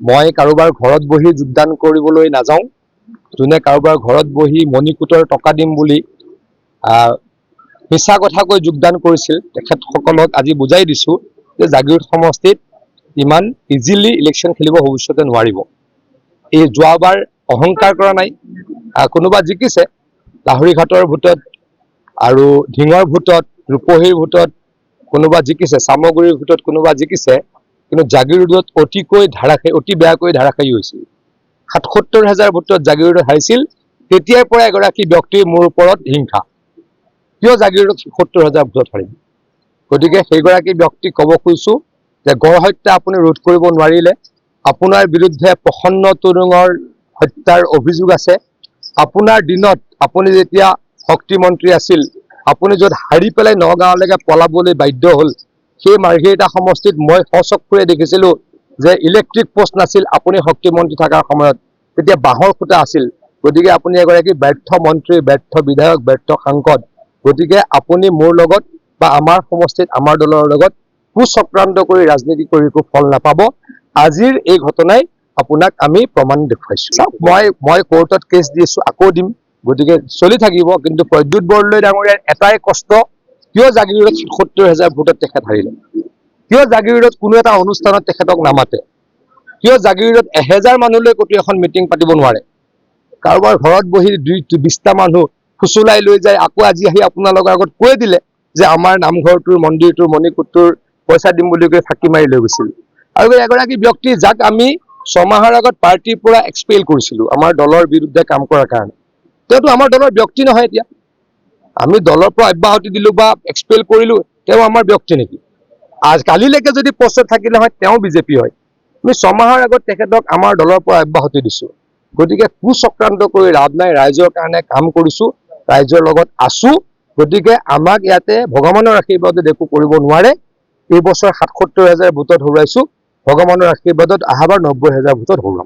মই কাৰোবাৰ ঘৰত বহি যোগদান কৰিবলৈ নাযাওঁ। যোনে কাৰোবাৰ ঘৰত বহি মণিকূটৰ টকা দিম বুলি মিছা কথা কৈ যোগদান কৰিছিল, তেখেতসকলক আজি বুজাই দিছোঁ যে জাগিৰোড সমষ্টিত ইমান ইজিলি ইলেকশ্যন খেলিব ভৱিষ্যতে নোৱাৰিব। এই যোৱাবাৰ অহংকাৰ কৰা নাই, কোনোবা জিকিছে লাহৰীঘাটৰ ভোটত আৰু ঢিঙৰ ভোটত, ৰূপহীৰ ভোটত কোনোবা জিকিছে, চামগুৰিৰ ভোটত কোনোবা জিকিছে, কিন্তু জাগিৰোডত অতি বেয়াকৈ ধাৰাসায়ী হৈছিল। ৭৭,০০০ ভোটত জাগিৰোডত হাৰিছিল। তেতিয়াৰ পৰা এগৰাকী ব্যক্তিৰ মোৰ ওপৰত হিংসা, কিয় জাগিৰোডত ৭০,০০০ ভোটত হাৰিল। গতিকে সেইগৰাকী ব্যক্তিক ক'ব খুজিছোঁ যে গড় হত্যা আপুনি ৰোধ কৰিব নোৱাৰিলে, আপোনাৰ বিৰুদ্ধে প্ৰসন্ন তৰুঙৰ হত্যাৰ অভিযোগ আছে। আপোনাৰ দিনত আপুনি যেতিয়া শক্তিমন্ত্ৰী আছিল, আপুনি য'ত হাৰি পেলাই নগাঁৱলৈকে পলাবলৈ বাধ্য হ'ল, সেই মাৰ্ঘেৰিটা সমষ্টিত মই সচক্ষুৰে দেখিছিলোঁ যে ইলেক্ট্ৰিক পোষ্ট নাছিল আপুনি শক্তিমন্ত্ৰী থকাৰ সময়ত, তেতিয়া বাঁহৰ খুঁটা আছিল। গতিকে আপুনি এগৰাকী ব্যৰ্থ মন্ত্ৰী, ব্যৰ্থ বিধায়ক, ব্যৰ্থ সাংসদ। গতিকে আপুনি মোৰ লগত বা আমাৰ সমষ্টিত আমাৰ দলৰ লগত কুচক্ৰান্ত কৰি ৰাজনীতি কৰি একো ফল নাপাব। আজিৰ এই ঘটনাই আপোনাক আমি প্ৰমাণ দেখুৱাইছোঁ। মই কোৰ্টত কেছ দিছোঁ, আকৌ দিম, গতিকে চলি থাকিব। কিন্তু প্ৰদ্যুৎ বৰদলৈ ডাঙৰীয়াৰ এটাই কষ্ট, কিয় জাগিৰোডত ৭০,০০০ ভোটত তেখেত হাৰিলে, কিয় জাগিৰোডত কোনো এটা অনুষ্ঠানত তেখেতক নামাতে, কিয় জাগিৰোডত ১,০০০ মানুহলৈ ক'তো এখন মিটিং পাতিব নোৱাৰে, কাৰোবাৰ ঘৰত বহি ২০টা মানুহ ফুচুলাই লৈ যায়, আকৌ আজি আহি আপোনালোকৰ আগত কৈ দিলে যে আমাৰ নামঘৰটোৰ, মন্দিৰটোৰ, মণিকূটটোৰ পইচা দিম বুলি কৈ ফাঁকি মাৰি লৈ গৈছিল। আৰু এগৰাকী ব্যক্তি যাক আমি ৬ মাহৰ আগত পাৰ্টিৰ পৰা এক্সপেল কৰিছিলোঁ আমাৰ দলৰ বিৰুদ্ধে কাম কৰাৰ কাৰণে, তেওঁতো আমাৰ দলৰ ব্যক্তি নহয়। এতিয়া আমি দলৰ পৰা অব্যাহতি দিলোঁ বা এক্সপেল কৰিলোঁ, তেওঁ আমাৰ ব্যক্তি নেকি? কালিলৈকে যদি পষ্টত থাকিলে হয় তেওঁ বিজেপি হয়। আমি ৬ মাহৰ আগত তেখেতক আমাৰ দলৰ পৰা অব্যাহতি দিছোঁ। গতিকে কুচক্ৰান্ত কৰি লাভ নাই, ৰাইজৰ কাৰণে কাম কৰিছোঁ, ৰাইজৰ লগত আছোঁ। গতিকে আমাক ইয়াতে ভগৱানৰ আশীৰ্বাদত একো কৰিব নোৱাৰে। এই বছৰ ৭৭,০০০ ভোটত হৰুৱাইছোঁ, ভগৱানৰ আশীৰ্বাদত অহাবাৰ ৯০,০০০ ভোটত হৰুৱাম।